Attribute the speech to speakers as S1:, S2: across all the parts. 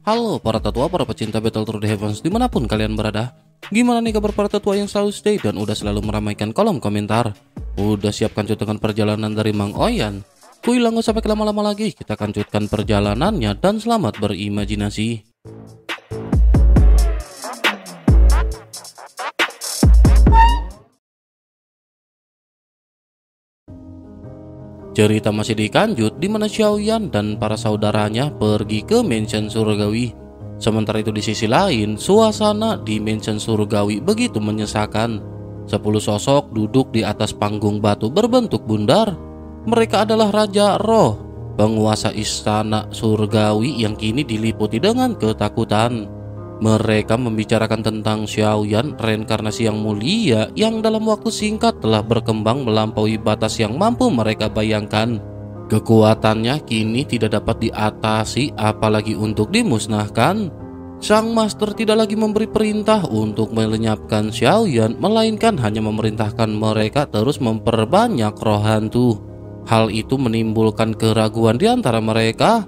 S1: Halo para tetua, para pecinta Battle Through the Heavens dimanapun kalian berada. Gimana nih kabar para tetua yang selalu stay dan udah selalu meramaikan kolom komentar? Udah siap kancutan perjalanan dari Mang Oyan? Kuilang gak sampai lama-lama lagi, kita kancutan perjalanannya dan selamat berimajinasi. Cerita masih dikanjut di mana Xiaoyan dan para saudaranya pergi ke mansion surgawi. Sementara itu di sisi lain, suasana di mansion surgawi begitu menyesakan. 10 sosok duduk di atas panggung batu berbentuk bundar. Mereka adalah Raja Roh, penguasa istana surgawi yang kini diliputi dengan ketakutan. Mereka membicarakan tentang Xiaoyan, reinkarnasi yang mulia yang dalam waktu singkat telah berkembang melampaui batas yang mampu mereka bayangkan. Kekuatannya kini tidak dapat diatasi apalagi untuk dimusnahkan. Sang Master tidak lagi memberi perintah untuk melenyapkan Xiaoyan, melainkan hanya memerintahkan mereka terus memperbanyak roh hantu. Hal itu menimbulkan keraguan di antara mereka.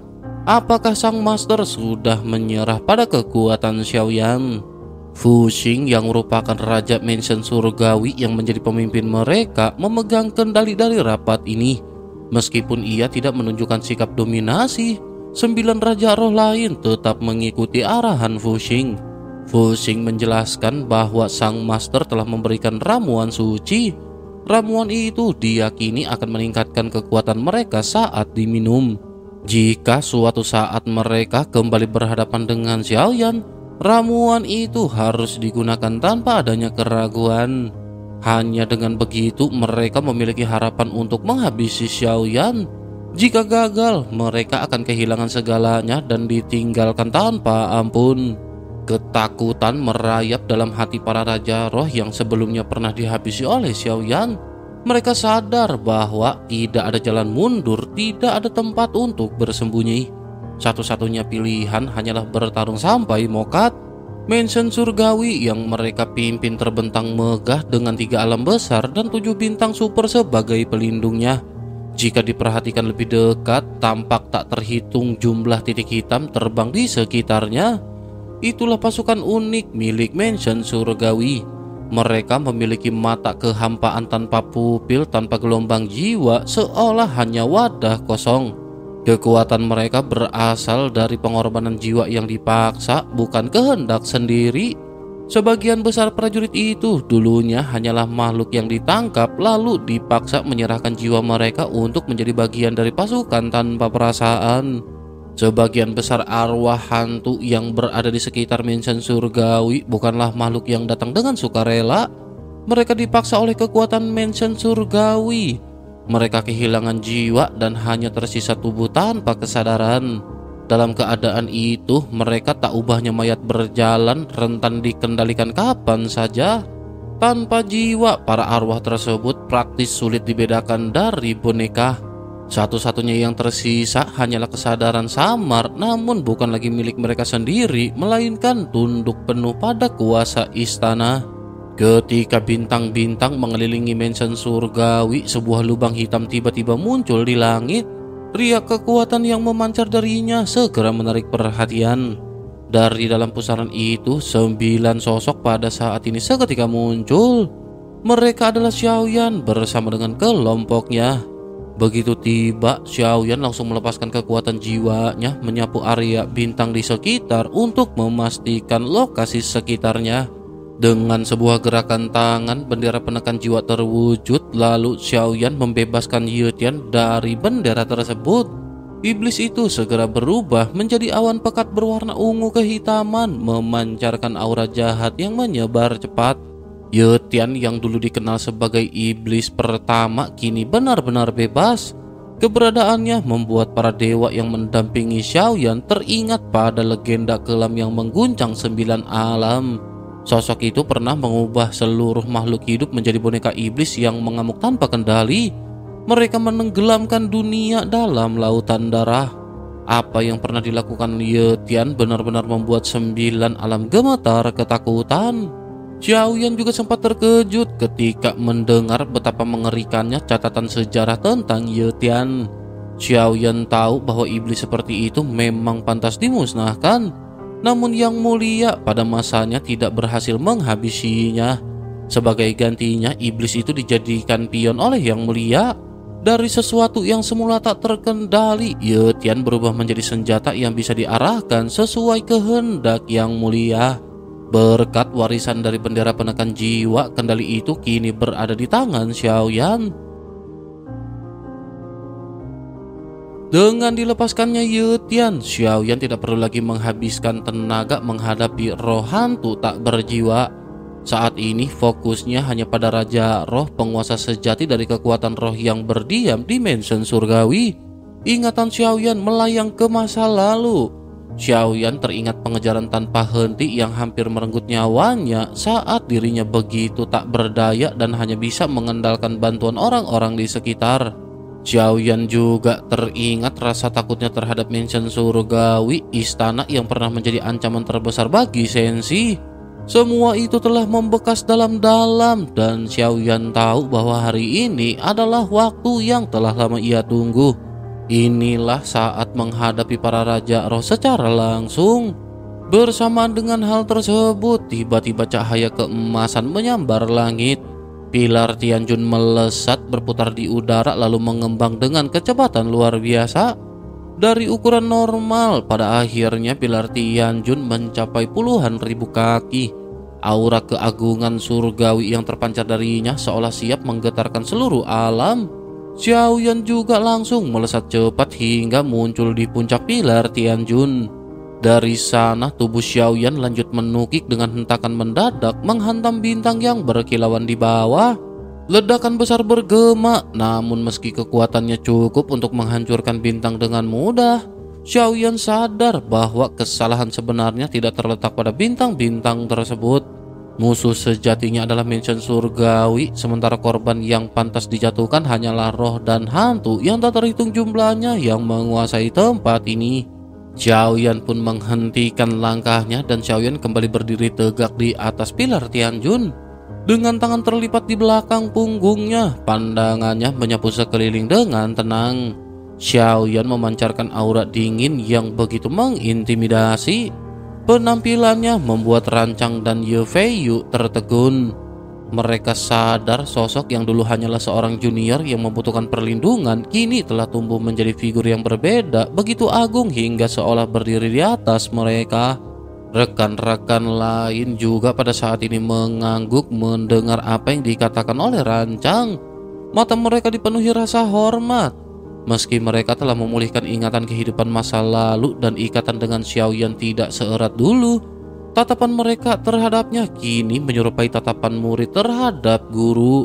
S1: Apakah Sang Master sudah menyerah pada kekuatan Xiaoyan? Fu Xing yang merupakan Raja Mansion Surgawi yang menjadi pemimpin mereka memegang kendali dari rapat ini. Meskipun ia tidak menunjukkan sikap dominasi, 9 Raja Roh lain tetap mengikuti arahan Fu Xing. Fu Xing menjelaskan bahwa Sang Master telah memberikan ramuan suci. Ramuan itu diyakini akan meningkatkan kekuatan mereka saat diminum. Jika suatu saat mereka kembali berhadapan dengan Xiaoyan, ramuan itu harus digunakan tanpa adanya keraguan. Hanya dengan begitu mereka memiliki harapan untuk menghabisi Xiaoyan. Jika gagal, mereka akan kehilangan segalanya dan ditinggalkan tanpa ampun. Ketakutan merayap dalam hati para Raja Roh yang sebelumnya pernah dihabisi oleh Xiaoyan. Mereka sadar bahwa tidak ada jalan mundur, tidak ada tempat untuk bersembunyi. Satu-satunya pilihan hanyalah bertarung sampai mokat. Mansion surgawi yang mereka pimpin terbentang megah dengan 3 alam besar dan 7 bintang super sebagai pelindungnya. Jika diperhatikan lebih dekat, tampak tak terhitung jumlah titik hitam terbang di sekitarnya. Itulah pasukan unik milik Mansion surgawi. Mereka memiliki mata kehampaan tanpa pupil, tanpa gelombang jiwa, seolah hanya wadah kosong. Kekuatan mereka berasal dari pengorbanan jiwa yang dipaksa, bukan kehendak sendiri. Sebagian besar prajurit itu dulunya hanyalah makhluk yang ditangkap lalu dipaksa menyerahkan jiwa mereka untuk menjadi bagian dari pasukan tanpa perasaan. Sebagian besar arwah hantu yang berada di sekitar mansion surgawi bukanlah makhluk yang datang dengan sukarela. Mereka dipaksa oleh kekuatan mansion surgawi. Mereka kehilangan jiwa dan hanya tersisa tubuh tanpa kesadaran. Dalam keadaan itu, mereka tak ubahnya mayat berjalan, rentan dikendalikan kapan saja. Tanpa jiwa, para arwah tersebut praktis sulit dibedakan dari boneka. Satu-satunya yang tersisa hanyalah kesadaran samar, namun bukan lagi milik mereka sendiri, melainkan tunduk penuh pada kuasa istana. Ketika bintang-bintang mengelilingi mansion surgawi, sebuah lubang hitam tiba-tiba muncul di langit. Riak kekuatan yang memancar darinya segera menarik perhatian. Dari dalam pusaran itu, 9 sosok pada saat ini seketika muncul. Mereka adalah Xiaoyan bersama dengan kelompoknya. Begitu tiba, Xiaoyan langsung melepaskan kekuatan jiwanya, menyapu area bintang di sekitar untuk memastikan lokasi sekitarnya. Dengan sebuah gerakan tangan, bendera penekan jiwa terwujud, lalu Xiaoyan membebaskan Yetian dari bendera tersebut. Iblis itu segera berubah menjadi awan pekat berwarna ungu kehitaman, memancarkan aura jahat yang menyebar cepat. Yetian yang dulu dikenal sebagai iblis pertama kini benar-benar bebas. Keberadaannya membuat para dewa yang mendampingi Xiaoyan teringat pada legenda kelam yang mengguncang 9 alam. Sosok itu pernah mengubah seluruh makhluk hidup menjadi boneka iblis yang mengamuk tanpa kendali. Mereka menenggelamkan dunia dalam lautan darah. Apa yang pernah dilakukan Yetian benar-benar membuat 9 alam gemetar ketakutan. Xiaoyan juga sempat terkejut ketika mendengar betapa mengerikannya catatan sejarah tentang Yetian. Xiaoyan tahu bahwa iblis seperti itu memang pantas dimusnahkan. Namun Yang Mulia pada masanya tidak berhasil menghabisinya. Sebagai gantinya, iblis itu dijadikan pion oleh Yang Mulia. Dari sesuatu yang semula tak terkendali, Ye Tian berubah menjadi senjata yang bisa diarahkan sesuai kehendak Yang Mulia. Berkat warisan dari bendera penekan jiwa, kendali itu kini berada di tangan Xiaoyan. Dengan dilepaskannya Ye Tian, Xiaoyan tidak perlu lagi menghabiskan tenaga menghadapi roh hantu tak berjiwa. Saat ini fokusnya hanya pada Raja Roh, penguasa sejati dari kekuatan roh yang berdiam di mansion surgawi. Ingatan Xiaoyan melayang ke masa lalu. Xiaoyan teringat pengejaran tanpa henti yang hampir merenggut nyawanya saat dirinya begitu tak berdaya dan hanya bisa mengandalkan bantuan orang-orang di sekitar. Xiaoyan juga teringat rasa takutnya terhadap mansion surgawi, istana yang pernah menjadi ancaman terbesar bagi Sensi. Semua itu telah membekas dalam-dalam dan Xiaoyan tahu bahwa hari ini adalah waktu yang telah lama ia tunggu. Inilah saat menghadapi para Raja Roh secara langsung. Bersamaan dengan hal tersebut, tiba-tiba cahaya keemasan menyambar langit. Pilar Tianjun melesat berputar di udara lalu mengembang dengan kecepatan luar biasa. Dari ukuran normal, pada akhirnya pilar Tianjun mencapai puluhan ribu kaki. Aura keagungan surgawi yang terpancar darinya seolah siap menggetarkan seluruh alam. Xiaoyan juga langsung melesat cepat hingga muncul di puncak pilar Tianjun. Dari sana tubuh Xiaoyan lanjut menukik dengan hentakan mendadak menghantam bintang yang berkilauan di bawah. Ledakan besar bergema, namun meski kekuatannya cukup untuk menghancurkan bintang dengan mudah, Xiaoyan sadar bahwa kesalahan sebenarnya tidak terletak pada bintang-bintang tersebut. Musuh sejatinya adalah mansion surgawi, sementara korban yang pantas dijatuhkan hanyalah roh dan hantu yang tak terhitung jumlahnya yang menguasai tempat ini. Xiaoyan pun menghentikan langkahnya dan Xiaoyan kembali berdiri tegak di atas pilar Tianjun. Dengan tangan terlipat di belakang punggungnya, pandangannya menyapu sekeliling dengan tenang. Xiaoyan memancarkan aura dingin yang begitu mengintimidasi. Penampilannya membuat Rancang dan Ye Feiyu tertegun. Mereka sadar sosok yang dulu hanyalah seorang junior yang membutuhkan perlindungan kini telah tumbuh menjadi figur yang berbeda, begitu agung hingga seolah berdiri di atas mereka. Rekan-rekan lain juga pada saat ini mengangguk mendengar apa yang dikatakan oleh Rancang. Mata mereka dipenuhi rasa hormat. Meski mereka telah memulihkan ingatan kehidupan masa lalu dan ikatan dengan Xiaoyan tidak seerat dulu, tatapan mereka terhadapnya kini menyerupai tatapan murid terhadap guru.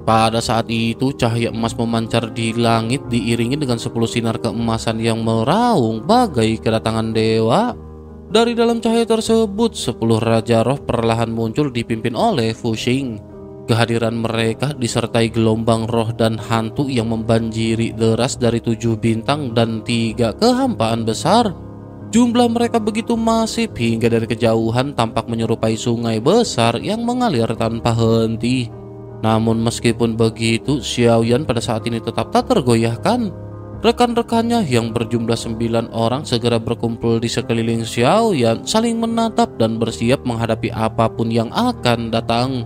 S1: Pada saat itu cahaya emas memancar di langit diiringi dengan 10 sinar keemasan yang meraung bagai kedatangan dewa. Dari dalam cahaya tersebut 10 Raja Roh perlahan muncul dipimpin oleh Fu Xing. Kehadiran mereka disertai gelombang roh dan hantu yang membanjiri deras dari 7 bintang dan 3 kehampaan besar. Jumlah mereka begitu masif hingga dari kejauhan tampak menyerupai sungai besar yang mengalir tanpa henti. Namun meskipun begitu, Xiaoyan pada saat ini tetap tak tergoyahkan. Rekan-rekannya yang berjumlah 9 orang segera berkumpul di sekeliling Xiaoyan, saling menatap dan bersiap menghadapi apapun yang akan datang.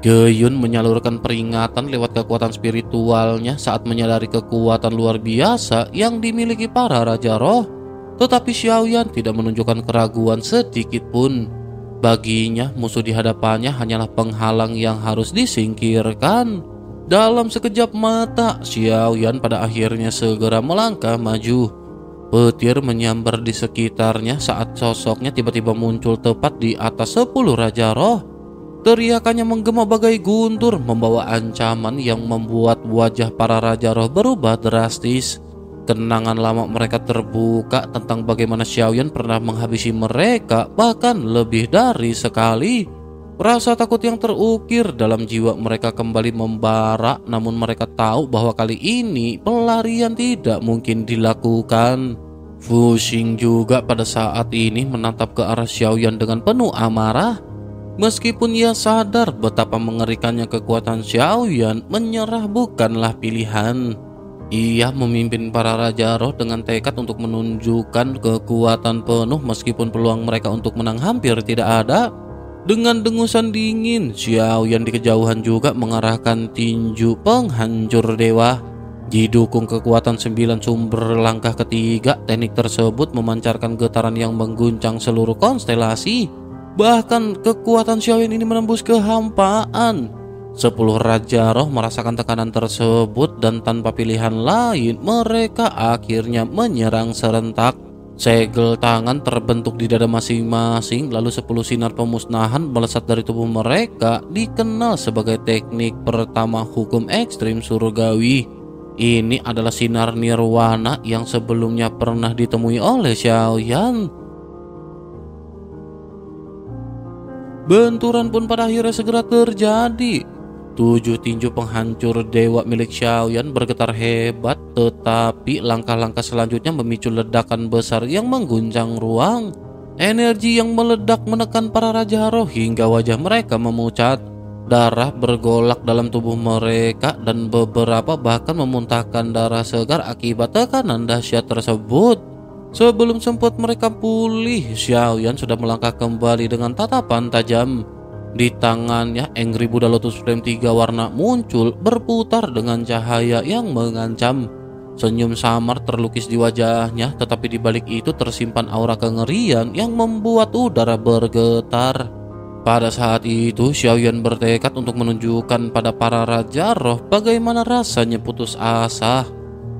S1: Ge-yun menyalurkan peringatan lewat kekuatan spiritualnya saat menyadari kekuatan luar biasa yang dimiliki para Raja Roh. Tetapi Xiaoyan tidak menunjukkan keraguan sedikit pun. Baginya musuh di hadapannya hanyalah penghalang yang harus disingkirkan. Dalam sekejap mata, Xiaoyan pada akhirnya segera melangkah maju. Petir menyambar di sekitarnya saat sosoknya tiba-tiba muncul tepat di atas 10 Raja Roh. Teriakannya menggema bagai guntur, membawa ancaman yang membuat wajah para Raja Roh berubah drastis. Kenangan lama mereka terbuka tentang bagaimana Xiaoyan pernah menghabisi mereka, bahkan lebih dari sekali. Rasa takut yang terukir dalam jiwa mereka kembali membara, namun mereka tahu bahwa kali ini pelarian tidak mungkin dilakukan. Fu Xing juga pada saat ini menatap ke arah Xiaoyan dengan penuh amarah. Meskipun ia sadar betapa mengerikannya kekuatan Xiaoyan, menyerah bukanlah pilihan. Ia memimpin para Raja Roh dengan tekad untuk menunjukkan kekuatan penuh meskipun peluang mereka untuk menang hampir tidak ada. Dengan dengusan dingin, Xiaoyan di kejauhan juga mengarahkan tinju penghancur dewa. Didukung kekuatan 9 sumber langkah ketiga, teknik tersebut memancarkan getaran yang mengguncang seluruh konstelasi. Bahkan kekuatan Xiaoyan ini menembus kehampaan. 10 Raja Roh merasakan tekanan tersebut dan tanpa pilihan lain mereka akhirnya menyerang serentak. Segel tangan terbentuk di dada masing-masing, lalu 10 sinar pemusnahan melesat dari tubuh mereka, dikenal sebagai teknik pertama hukum ekstrim surgawi. Ini adalah sinar nirwana yang sebelumnya pernah ditemui oleh Xiaoyan. Benturan pun pada akhirnya segera terjadi. 7 tinju penghancur dewa milik Xiaoyan bergetar hebat, tetapi langkah-langkah selanjutnya memicu ledakan besar yang mengguncang ruang. Energi yang meledak menekan para Raja Roh hingga wajah mereka memucat. Darah bergolak dalam tubuh mereka dan beberapa bahkan memuntahkan darah segar akibat tekanan dahsyat tersebut. Sebelum sempat mereka pulih, Xiaoyan sudah melangkah kembali dengan tatapan tajam. Di tangannya, Angry Buddha Lotus Flame 3 warna muncul berputar dengan cahaya yang mengancam. Senyum samar terlukis di wajahnya, tetapi di balik itu tersimpan aura kengerian yang membuat udara bergetar. Pada saat itu, Xiaoyan bertekad untuk menunjukkan pada para Raja Roh bagaimana rasanya putus asa.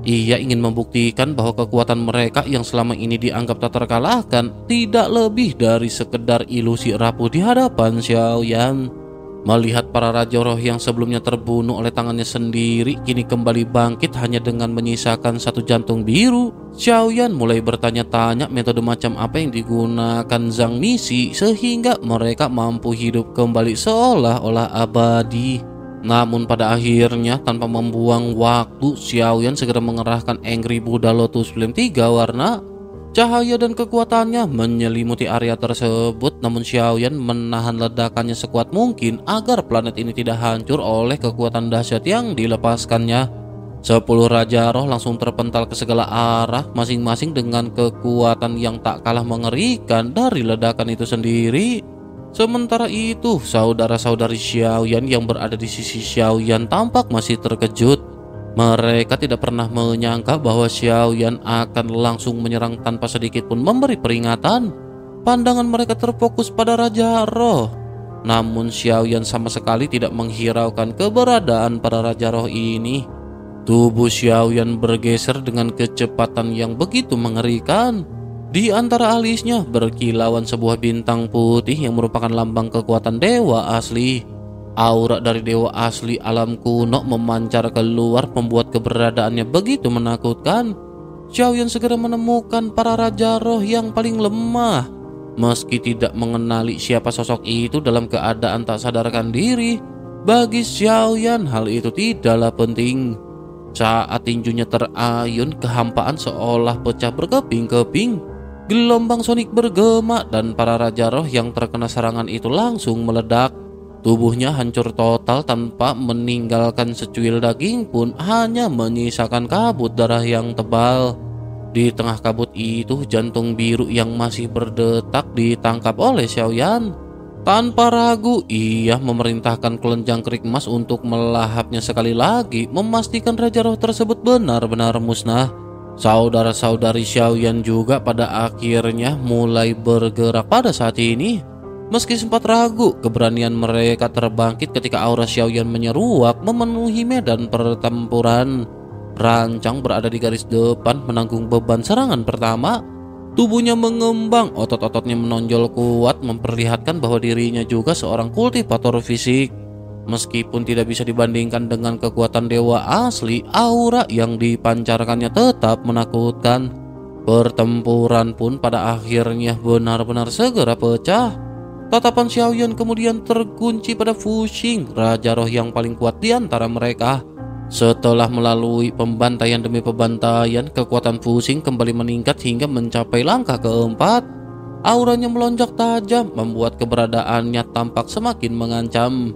S1: Ia ingin membuktikan bahwa kekuatan mereka yang selama ini dianggap tak terkalahkan tidak lebih dari sekedar ilusi rapuh di hadapan Xiaoyan. Melihat para Raja Roh yang sebelumnya terbunuh oleh tangannya sendiri kini kembali bangkit hanya dengan menyisakan 1 jantung biru, Xiaoyan mulai bertanya-tanya metode macam apa yang digunakan Zhang Misi sehingga mereka mampu hidup kembali seolah-olah abadi. Namun pada akhirnya tanpa membuang waktu, Xiaoyan segera mengerahkan Angry Buddha Lotus Flame 3 warna. Cahaya dan kekuatannya menyelimuti area tersebut, namun Xiaoyan menahan ledakannya sekuat mungkin agar planet ini tidak hancur oleh kekuatan dahsyat yang dilepaskannya. 10 Raja Roh langsung terpental ke segala arah, masing-masing dengan kekuatan yang tak kalah mengerikan dari ledakan itu sendiri. Sementara itu, saudara-saudari Xiaoyan yang berada di sisi Xiaoyan tampak masih terkejut. Mereka tidak pernah menyangka bahwa Xiaoyan akan langsung menyerang tanpa sedikit pun memberi peringatan. Pandangan mereka terfokus pada Raja Roh. Namun Xiaoyan sama sekali tidak menghiraukan keberadaan para Raja Roh ini. Tubuh Xiaoyan bergeser dengan kecepatan yang begitu mengerikan. Di antara alisnya berkilauan sebuah bintang putih yang merupakan lambang kekuatan dewa asli. Aura dari dewa asli alam kuno memancar keluar membuat keberadaannya begitu menakutkan. Xiaoyan segera menemukan para Raja Roh yang paling lemah. Meski tidak mengenali siapa sosok itu dalam keadaan tak sadarkan diri, bagi Xiaoyan hal itu tidaklah penting. Saat tinjunya terayun, kehampaan seolah pecah berkeping-keping. Gelombang sonik bergema dan para Raja Roh yang terkena serangan itu langsung meledak. Tubuhnya hancur total tanpa meninggalkan secuil daging pun, hanya menyisakan kabut darah yang tebal. Di tengah kabut itu, jantung biru yang masih berdetak ditangkap oleh Xiaoyan. Tanpa ragu, ia memerintahkan kelenjang kerik emas untuk melahapnya sekali lagi, memastikan Raja Roh tersebut benar-benar musnah. Saudara-saudari Xiaoyan juga pada akhirnya mulai bergerak pada saat ini. Meski sempat ragu, keberanian mereka terbangkit ketika aura Xiaoyan menyeruak memenuhi medan pertempuran. Rancang berada di garis depan menanggung beban serangan pertama. Tubuhnya mengembang, otot-ototnya menonjol kuat memperlihatkan bahwa dirinya juga seorang kultivator fisik. Meskipun tidak bisa dibandingkan dengan kekuatan dewa asli, aura yang dipancarkannya tetap menakutkan. Pertempuran pun pada akhirnya benar-benar segera pecah. Tatapan Xiaoyan kemudian terkunci pada Fu Xing, Raja Roh yang paling kuat di antara mereka. Setelah melalui pembantaian demi pembantaian, kekuatan Fu Xing kembali meningkat hingga mencapai langkah keempat. Auranya melonjak tajam, membuat keberadaannya tampak semakin mengancam.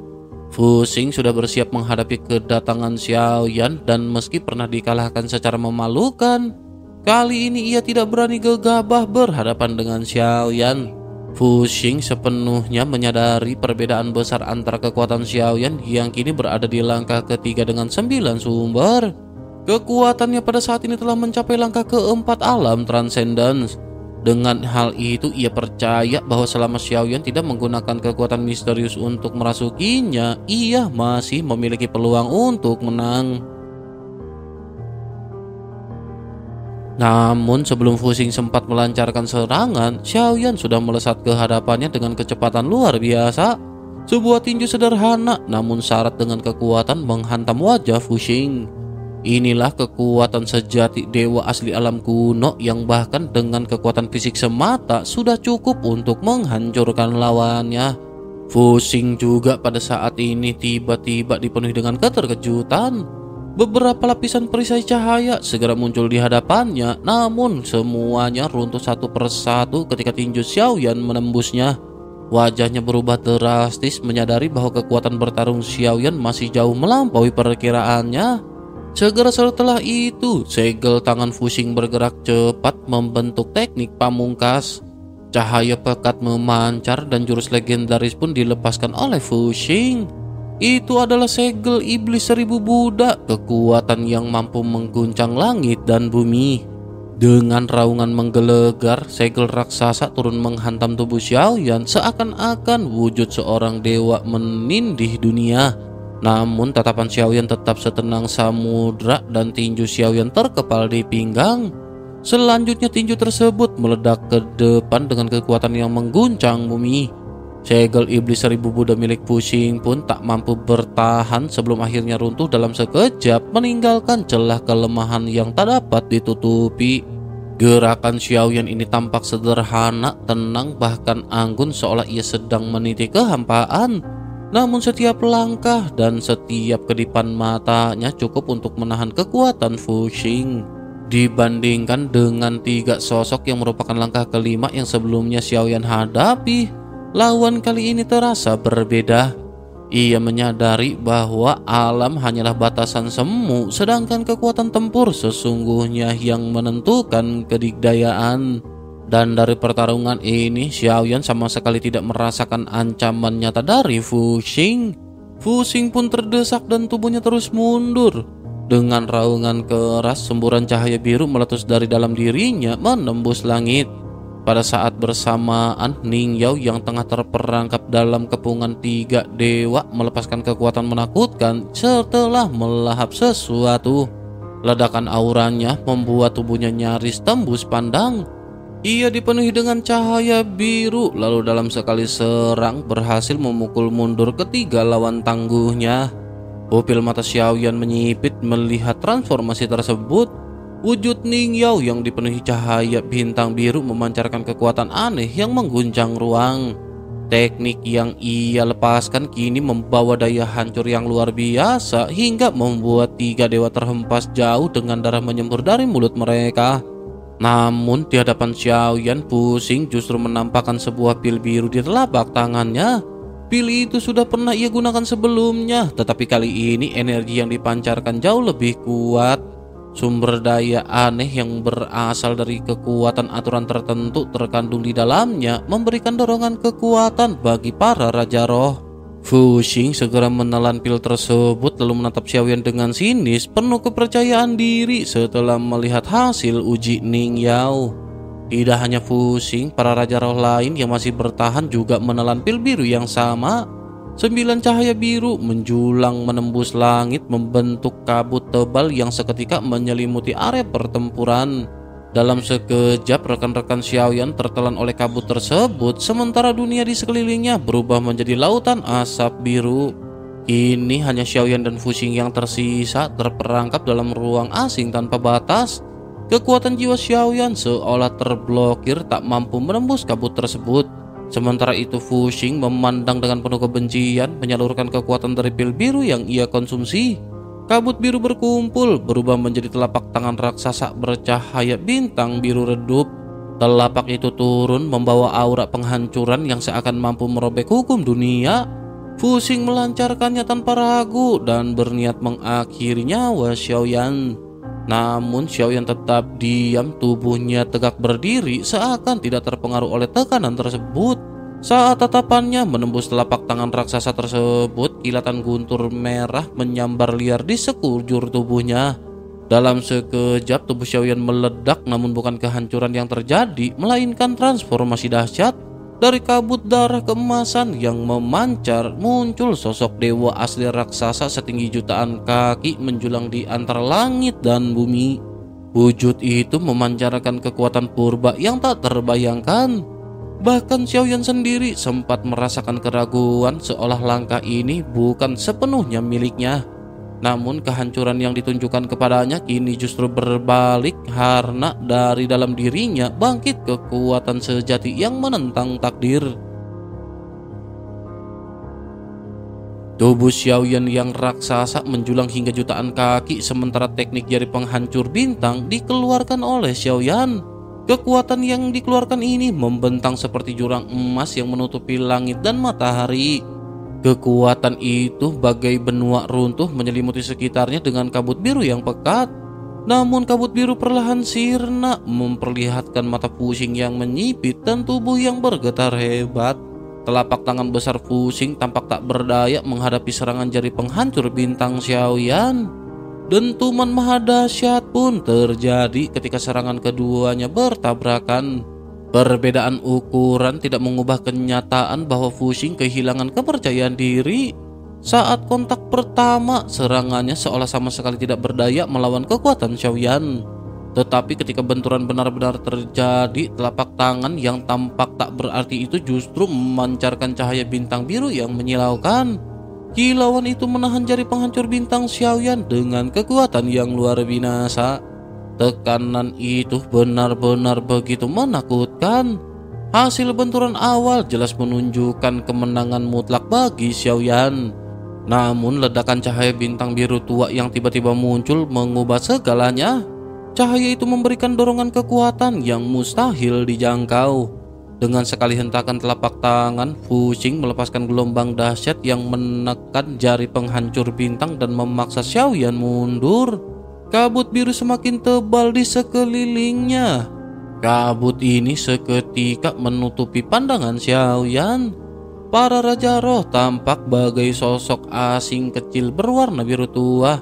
S1: Fu Xing sudah bersiap menghadapi kedatangan Xiao Yan dan meski pernah dikalahkan secara memalukan, kali ini ia tidak berani gegabah berhadapan dengan Xiao Yan. Fu Xing sepenuhnya menyadari perbedaan besar antara kekuatan Xiao Yan yang kini berada di langkah ketiga dengan 9 sumber. Kekuatannya pada saat ini telah mencapai langkah keempat alam Transcendence. Dengan hal itu ia percaya bahwa selama Xiao Yan tidak menggunakan kekuatan misterius untuk merasukinya, ia masih memiliki peluang untuk menang. Namun sebelum Fu Xing sempat melancarkan serangan, Xiao Yan sudah melesat ke hadapannya dengan kecepatan luar biasa. Sebuah tinju sederhana namun syarat dengan kekuatan menghantam wajah Fu Xing. Inilah kekuatan sejati dewa asli alam kuno yang bahkan dengan kekuatan fisik semata sudah cukup untuk menghancurkan lawannya. Fu Xing juga pada saat ini tiba-tiba dipenuhi dengan keterkejutan. Beberapa lapisan perisai cahaya segera muncul di hadapannya, namun semuanya runtuh satu persatu ketika tinju Xiao Yan menembusnya. Wajahnya berubah drastis menyadari bahwa kekuatan bertarung Xiao Yan masih jauh melampaui perkiraannya. Segera setelah itu, segel tangan Fu Xing bergerak cepat membentuk teknik pamungkas. Cahaya pekat memancar dan jurus legendaris pun dilepaskan oleh Fu Xing. Itu adalah segel iblis 1000 budak, kekuatan yang mampu mengguncang langit dan bumi. Dengan raungan menggelegar, segel raksasa turun menghantam tubuh Xiao Yan seakan-akan wujud seorang dewa menindih dunia. Namun tatapan Xiao Yan tetap setenang samudra dan tinju Xiao Yan terkepal di pinggang. Selanjutnya tinju tersebut meledak ke depan dengan kekuatan yang mengguncang bumi. Segel iblis 1000 budak milik Fu Xing pun tak mampu bertahan sebelum akhirnya runtuh dalam sekejap, meninggalkan celah kelemahan yang tak dapat ditutupi. Gerakan Xiao Yan ini tampak sederhana, tenang, bahkan anggun seolah ia sedang meniti kehampaan. Namun setiap langkah dan setiap kedipan matanya cukup untuk menahan kekuatan Fu Xing. Dibandingkan dengan 3 sosok yang merupakan langkah kelima yang sebelumnya Xiao Yan hadapi, lawan kali ini terasa berbeda. Ia menyadari bahwa alam hanyalah batasan semu, sedangkan kekuatan tempur sesungguhnya yang menentukan kedikdayaan. Dan dari pertarungan ini, Xiao Yan sama sekali tidak merasakan ancaman nyata dari Fu Xing. Fu Xing pun terdesak dan tubuhnya terus mundur. Dengan raungan keras, semburan cahaya biru meletus dari dalam dirinya menembus langit. Pada saat bersamaan, Ning Yao yang tengah terperangkap dalam kepungan 3 dewa melepaskan kekuatan menakutkan setelah melahap sesuatu. Ledakan auranya membuat tubuhnya nyaris tembus pandang. Ia dipenuhi dengan cahaya biru, lalu dalam sekali serang berhasil memukul mundur ketiga lawan tangguhnya. Pupil mata Xiao Yan menyipit melihat transformasi tersebut. Wujud Ning Yao yang dipenuhi cahaya bintang biru memancarkan kekuatan aneh yang mengguncang ruang. Teknik yang ia lepaskan kini membawa daya hancur yang luar biasa hingga membuat 3 dewa terhempas jauh dengan darah menyembur dari mulut mereka. Namun di hadapan Xiao Yan, Fu Xing justru menampakkan sebuah pil biru di telapak tangannya. Pil itu sudah pernah ia gunakan sebelumnya, tetapi kali ini energi yang dipancarkan jauh lebih kuat. Sumber daya aneh yang berasal dari kekuatan aturan tertentu terkandung di dalamnya, memberikan dorongan kekuatan bagi para raja roh. Fu Xing segera menelan pil tersebut lalu menatap Xiao Yan dengan sinis, penuh kepercayaan diri setelah melihat hasil uji Ning Yao. Tidak hanya Fu Xing, para raja roh lain yang masih bertahan juga menelan pil biru yang sama. 9 cahaya biru menjulang menembus langit membentuk kabut tebal yang seketika menyelimuti area pertempuran. Dalam sekejap rekan-rekan Xiao Yan tertelan oleh kabut tersebut, sementara dunia di sekelilingnya berubah menjadi lautan asap biru. Kini hanya Xiao Yan dan Fu Xing yang tersisa terperangkap dalam ruang asing tanpa batas. Kekuatan jiwa Xiao Yan seolah terblokir tak mampu menembus kabut tersebut. Sementara itu Fu Xing memandang dengan penuh kebencian menyalurkan kekuatan dari pil biru yang ia konsumsi. Kabut biru berkumpul berubah menjadi telapak tangan raksasa bercahaya bintang biru redup. Telapak itu turun membawa aura penghancuran yang seakan mampu merobek hukum dunia. Fuxing melancarkannya tanpa ragu dan berniat mengakhiri nyawa Xiaoyan. Namun Xiaoyan tetap diam, tubuhnya tegak berdiri seakan tidak terpengaruh oleh tekanan tersebut. Saat tatapannya menembus telapak tangan raksasa tersebut, kilatan guntur merah menyambar liar di sekujur tubuhnya. Dalam sekejap tubuh Xiaoyan meledak, namun bukan kehancuran yang terjadi, melainkan transformasi dahsyat. Dari kabut darah keemasan yang memancar, muncul sosok dewa asli raksasa setinggi jutaan kaki menjulang di antara langit dan bumi. Wujud itu memancarkan kekuatan purba yang tak terbayangkan. Bahkan Xiaoyan sendiri sempat merasakan keraguan seolah langkah ini bukan sepenuhnya miliknya. Namun kehancuran yang ditunjukkan kepadanya kini justru berbalik karena dari dalam dirinya bangkit kekuatan sejati yang menentang takdir. Tubuh Xiaoyan yang raksasa menjulang hingga jutaan kaki sementara teknik jari penghancur bintang dikeluarkan oleh Xiaoyan. Kekuatan yang dikeluarkan ini membentang seperti jurang emas yang menutupi langit dan matahari. Kekuatan itu bagai benua runtuh menyelimuti sekitarnya dengan kabut biru yang pekat. Namun kabut biru perlahan sirna, memperlihatkan mata Fuxing yang menyipit dan tubuh yang bergetar hebat. Telapak tangan besar Fuxing tampak tak berdaya menghadapi serangan jari penghancur bintang Xiaoyan. Dentuman maha dahsyat pun terjadi ketika serangan keduanya bertabrakan. Perbedaan ukuran tidak mengubah kenyataan bahwa Fuxing kehilangan kepercayaan diri. Saat kontak pertama, serangannya seolah sama sekali tidak berdaya melawan kekuatan Xiaoyan. Tetapi ketika benturan benar-benar terjadi, telapak tangan yang tampak tak berarti itu justru memancarkan cahaya bintang biru yang menyilaukan. Kilauan itu menahan jari penghancur bintang Xiaoyan dengan kekuatan yang luar binasa. Tekanan itu benar-benar begitu menakutkan. Hasil benturan awal jelas menunjukkan kemenangan mutlak bagi Xiaoyan. Namun ledakan cahaya bintang biru tua yang tiba-tiba muncul mengubah segalanya. Cahaya itu memberikan dorongan kekuatan yang mustahil dijangkau. Dengan sekali hentakan telapak tangan, Fuxing melepaskan gelombang dahsyat yang menekan jari penghancur bintang dan memaksa Xiaoyan mundur. Kabut biru semakin tebal di sekelilingnya. Kabut ini seketika menutupi pandangan Xiaoyan. Para raja roh tampak bagai sosok asing kecil berwarna biru tua.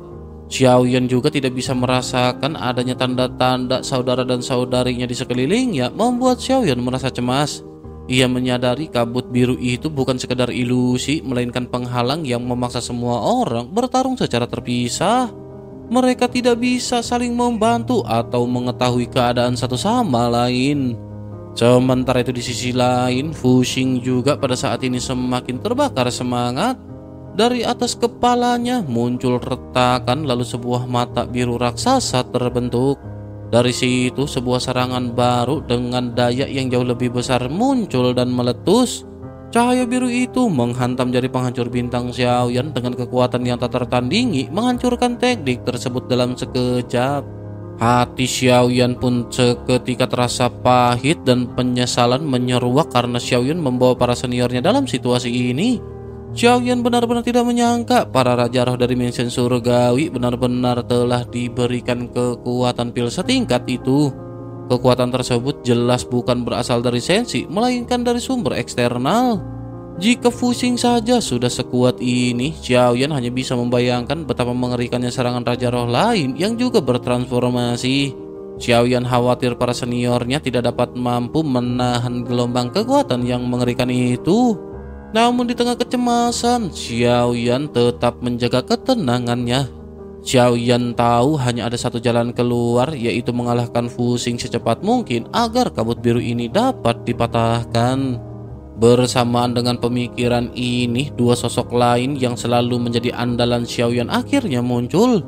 S1: Xiaoyan juga tidak bisa merasakan adanya tanda-tanda saudara dan saudarinya di sekelilingnya, membuat Xiaoyan merasa cemas. Ia menyadari kabut biru itu bukan sekedar ilusi, melainkan penghalang yang memaksa semua orang bertarung secara terpisah. Mereka tidak bisa saling membantu atau mengetahui keadaan satu sama lain. Sementara itu di sisi lain, Fuxing juga pada saat ini semakin terbakar semangat. Dari atas kepalanya muncul retakan, lalu sebuah mata biru raksasa terbentuk. Dari situ sebuah serangan baru dengan daya yang jauh lebih besar muncul dan meletus. Cahaya biru itu menghantam jari penghancur bintang Xiaoyan dengan kekuatan yang tak tertandingi, menghancurkan teknik tersebut dalam sekejap. Hati Xiaoyan pun seketika terasa pahit dan penyesalan menyeruak karena Xiaoyan membawa para seniornya dalam situasi ini. Xiaoyan benar-benar tidak menyangka para raja roh dari mansion surgawi benar-benar telah diberikan kekuatan pil setingkat itu. Kekuatan tersebut jelas bukan berasal dari sensi, melainkan dari sumber eksternal. Jika Fuxing saja sudah sekuat ini, Xiaoyan hanya bisa membayangkan betapa mengerikannya serangan raja roh lain yang juga bertransformasi. Xiaoyan khawatir para seniornya tidak dapat mampu menahan gelombang kekuatan yang mengerikan itu. Namun di tengah kecemasan, Xiaoyan tetap menjaga ketenangannya. Xiaoyan tahu hanya ada satu jalan keluar, yaitu mengalahkan Fuxing secepat mungkin agar kabut biru ini dapat dipatahkan. Bersamaan dengan pemikiran ini, dua sosok lain yang selalu menjadi andalan Xiaoyan akhirnya muncul.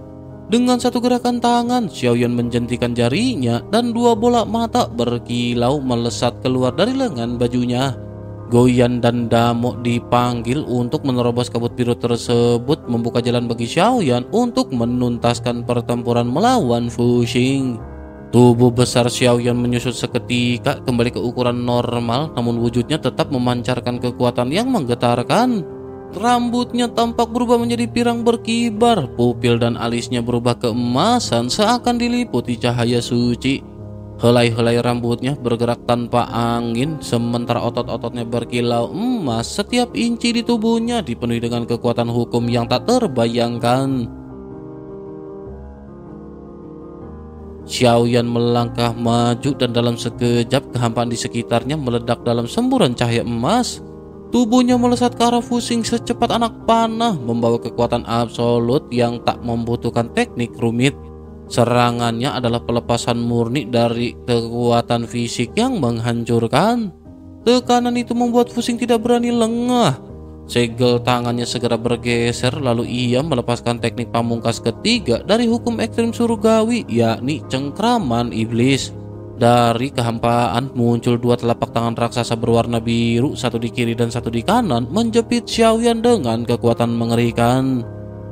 S1: Dengan satu gerakan tangan, Xiaoyan menjentikan jarinya dan dua bola mata berkilau melesat keluar dari lengan bajunya. Goyan dan Damo dipanggil untuk menerobos kabut biru tersebut, membuka jalan bagi Xiaoyan untuk menuntaskan pertempuran melawan Fuxing. Tubuh besar Xiaoyan menyusut seketika kembali ke ukuran normal, namun wujudnya tetap memancarkan kekuatan yang menggetarkan. Rambutnya tampak berubah menjadi pirang berkibar, pupil dan alisnya berubah keemasan seakan diliputi cahaya suci. Helai-helai rambutnya bergerak tanpa angin, sementara otot-ototnya berkilau emas. Setiap inci di tubuhnya dipenuhi dengan kekuatan hukum yang tak terbayangkan. Xiaoyan melangkah maju dan dalam sekejap kehampaan di sekitarnya meledak dalam semburan cahaya emas. Tubuhnya melesat ke arah Fuxing secepat anak panah, membawa kekuatan absolut yang tak membutuhkan teknik rumit. Serangannya adalah pelepasan murni dari kekuatan fisik yang menghancurkan. Tekanan itu membuat Fuxing tidak berani lengah. Segel tangannya segera bergeser, lalu ia melepaskan teknik pamungkas ketiga dari hukum ekstrim surgawi, yakni cengkraman iblis. Dari kehampaan muncul dua telapak tangan raksasa berwarna biru, satu di kiri dan satu di kanan, menjepit Xiaoyan dengan kekuatan mengerikan.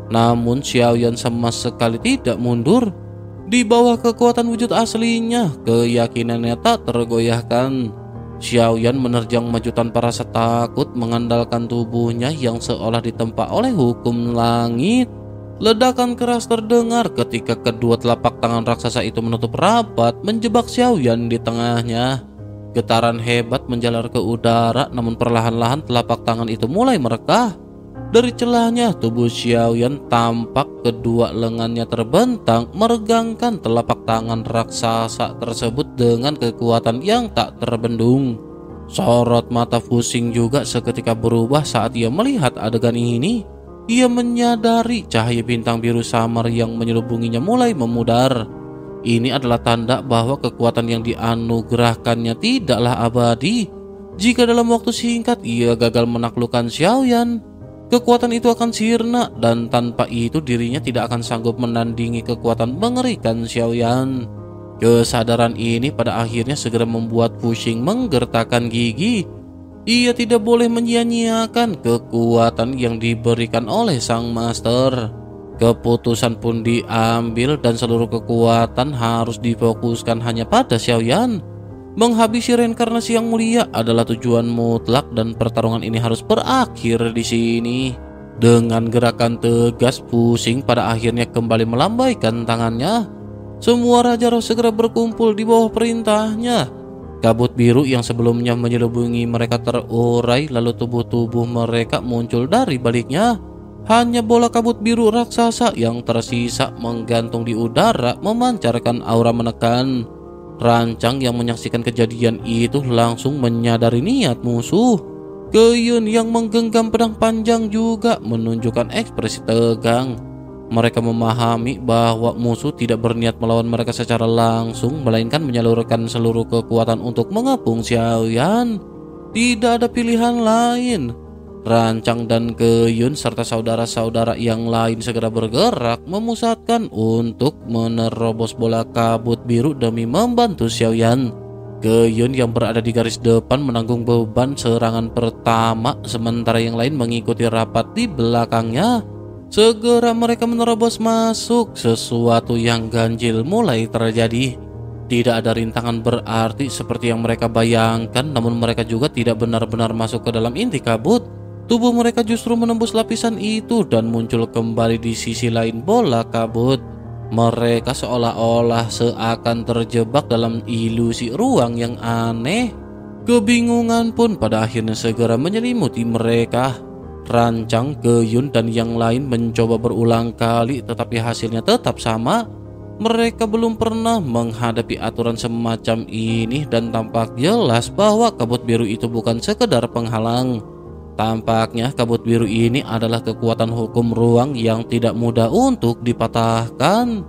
S1: Namun Xiaoyan sama sekali tidak mundur. Di bawah kekuatan wujud aslinya, keyakinannya tak tergoyahkan. Xiaoyan menerjang maju tanpa rasa takut, mengandalkan tubuhnya yang seolah ditempa oleh hukum langit. Ledakan keras terdengar ketika kedua telapak tangan raksasa itu menutup rapat, menjebak Xiaoyan di tengahnya. Getaran hebat menjalar ke udara, namun perlahan-lahan telapak tangan itu mulai merekah. Dari celahnya, tubuh Xiaoyan tampak kedua lengannya terbentang, meregangkan telapak tangan raksasa tersebut dengan kekuatan yang tak terbendung. Sorot mata Fuxing juga seketika berubah saat ia melihat adegan ini. Ia menyadari cahaya bintang biru samar yang menyelubunginya mulai memudar. Ini adalah tanda bahwa kekuatan yang dianugerahkannya tidaklah abadi. Jika dalam waktu singkat ia gagal menaklukkan Xiaoyan, kekuatan itu akan sirna, dan tanpa itu dirinya tidak akan sanggup menandingi kekuatan mengerikan Xiaoyan. Kesadaran ini pada akhirnya segera membuat Fuxing menggertakkan gigi. Ia tidak boleh menyia-nyiakan kekuatan yang diberikan oleh sang master. Keputusan pun diambil dan seluruh kekuatan harus difokuskan hanya pada Xiaoyan. Menghabisi reinkarnasi yang mulia adalah tujuan mutlak dan pertarungan ini harus berakhir di sini. Dengan gerakan tegas, Fuxing pada akhirnya kembali melambaikan tangannya. Semua Raja Roh segera berkumpul di bawah perintahnya. Kabut biru yang sebelumnya menyelubungi mereka terurai, lalu tubuh-tubuh mereka muncul dari baliknya. Hanya bola kabut biru raksasa yang tersisa menggantung di udara, memancarkan aura menekan. Rancang yang menyaksikan kejadian itu langsung menyadari niat musuh. Keyun yang menggenggam pedang panjang juga menunjukkan ekspresi tegang. Mereka memahami bahwa musuh tidak berniat melawan mereka secara langsung, melainkan menyalurkan seluruh kekuatan untuk mengepung Xiaoyan. Tidak ada pilihan lain. Rancang dan Keyun serta saudara-saudara yang lain segera bergerak, memusatkan untuk menerobos bola kabut biru demi membantu Xiaoyan. Keyun yang berada di garis depan menanggung beban serangan pertama, sementara yang lain mengikuti rapat di belakangnya. Segera mereka menerobos masuk. Sesuatu yang ganjil mulai terjadi. Tidak ada rintangan berarti seperti yang mereka bayangkan, namun mereka juga tidak benar-benar masuk ke dalam inti kabut. Tubuh mereka justru menembus lapisan itu dan muncul kembali di sisi lain bola kabut. Mereka seolah-olah seakan terjebak dalam ilusi ruang yang aneh. Kebingungan pun pada akhirnya segera menyelimuti mereka. Rancang, Keyun, dan yang lain mencoba berulang kali, tetapi hasilnya tetap sama. Mereka belum pernah menghadapi aturan semacam ini, dan tampak jelas bahwa kabut biru itu bukan sekedar penghalang. Tampaknya kabut biru ini adalah kekuatan hukum ruang yang tidak mudah untuk dipatahkan.